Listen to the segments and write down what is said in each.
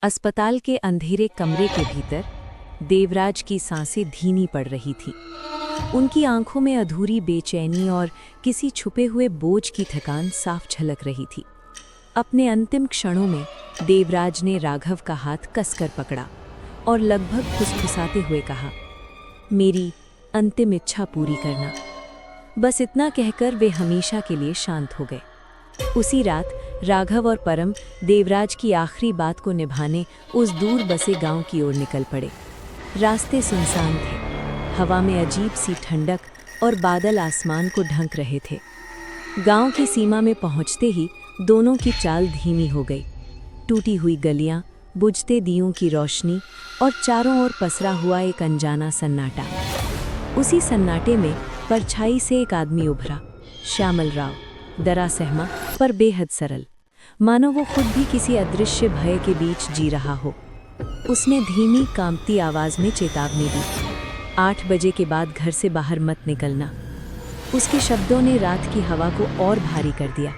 अस्पताल के अंधेरे कमरे के भीतर देवराज की सांसें धीमी पड़ रही थी। उनकी आंखों में अधूरी बेचैनी और किसी छुपे हुए बोझ की थकान साफ झलक रही थी। अपने अंतिम क्षणों में देवराज ने राघव का हाथ कसकर पकड़ा और लगभग फुसफुसाते हुए कहा, मेरी अंतिम इच्छा पूरी करना। बस इतना कहकर वे हमेशा के लिए शांत हो गए। उसी रात राघव और परम देवराज की आखिरी बात को निभाने उस दूर बसे गांव की ओर निकल पड़े। रास्ते सुनसान थे, हवा में अजीब सी ठंडक और बादल आसमान को ढंक रहे थे। गांव की सीमा में पहुंचते ही दोनों की चाल धीमी हो गई। टूटी हुई गलियां, बुझते दियों की रोशनी और चारों ओर पसरा हुआ एक अनजाना सन्नाटा। उसी सन्नाटे में परछाई से एक आदमी उभरा, श्यामल राव, डरा सहमा पर बेहद सरल, मानो वो खुद भी किसी अदृश्य भय के बीच जी रहा हो। उसने धीमी कांपती आवाज में चेतावनी दी, 8 बजे के बाद घर से बाहर मत निकलना। उसके शब्दों ने रात की हवा को और भारी कर दिया।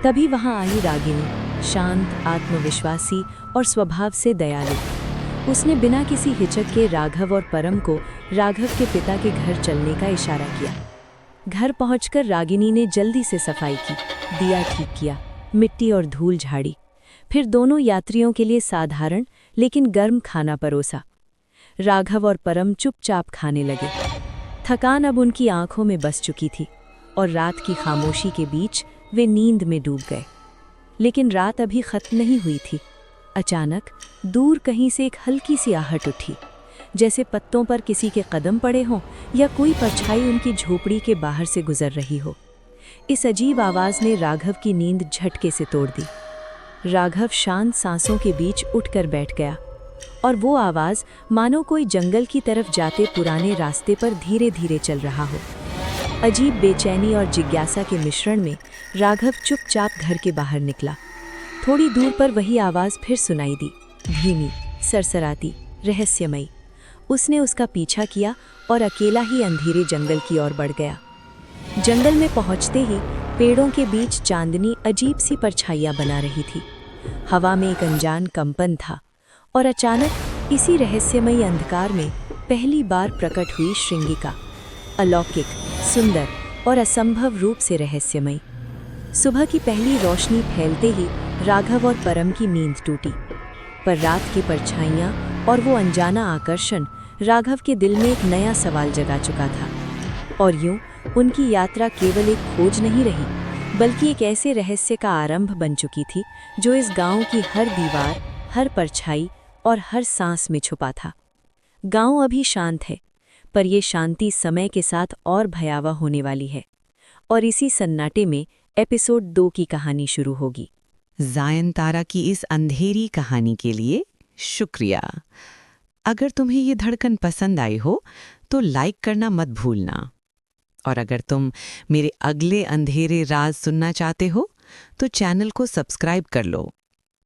तभी वहां आई रागिनी, शांत, आत्मविश्वासी और स्वभाव से दयालु। उसने बिना किसी हिचक के राघव और परम को राघव के पिता के घर चलने का इशारा किया। घर पहुंचकर रागिनी ने जल्दी से सफाई की, दिया ठीक किया, मिट्टी और धूल झाड़ी। फिर दोनों यात्रियों के लिए साधारण लेकिन गर्म खाना परोसा। राघव और परम चुपचाप खाने लगे। थकान अब उनकी आंखों में बस चुकी थी और रात की खामोशी के बीच वे नींद में डूब गए। लेकिन रात अभी खत्म नहीं हुई थी। अचानक दूर कहीं से एक हल्की सी आहट उठी, जैसे पत्तों पर किसी के कदम पड़े हों या कोई परछाई उनकी झोपड़ी के बाहर से गुजर रही हो। इस अजीब आवाज ने राघव की नींद झटके से तोड़ दी। राघव शांत सांसों के बीच उठकर बैठ गया और वो आवाज मानो कोई जंगल की तरफ जाते पुराने रास्ते पर धीरे धीरे चल रहा हो। अजीब बेचैनी और जिज्ञासा के मिश्रण में राघव चुपचाप घर के बाहर निकला। थोड़ी दूर पर वही आवाज फिर सुनाई दी, धीमी, सरसराती, रहस्यमयी। उसने उसका पीछा किया और अकेला ही अंधेरे जंगल की ओर बढ़ गया। जंगल में पहुंचते ही पेड़ों के बीच चांदनी अजीब सी परछाइयां बना रही थी। हवा में एक अनजान कंपन था और अचानक इसी रहस्यमयी अंधकार में पहली बार प्रकट हुई श्रृंगिका, अलौकिक, सुंदर और असंभव रूप से रहस्यमयी। सुबह की पहली रोशनी फैलते ही राघव और परम की नींद टूटी, पर रात की परछाइयां और वो अनजाना आकर्षण राघव के दिल में एक नया सवाल जगा चुका था। और यूं उनकी यात्रा केवल एक खोज नहीं रही, बल्कि एक ऐसे रहस्य का आरंभ बन चुकी थी जो इस गांव की हर दीवार, हर परछाई और हर सांस में छुपा था। गांव अभी शांत है, पर यह शांति समय के साथ और भयावह होने वाली है। और इसी सन्नाटे में एपिसोड 2 की कहानी शुरू होगी। ज़ायन तारा की इस अंधेरी कहानी के लिए शुक्रिया। अगर तुम्हें ये धड़कन पसंद आई हो तो लाइक करना मत भूलना। और अगर तुम मेरे अगले अंधेरे राज सुनना चाहते हो तो चैनल को सब्सक्राइब कर लो।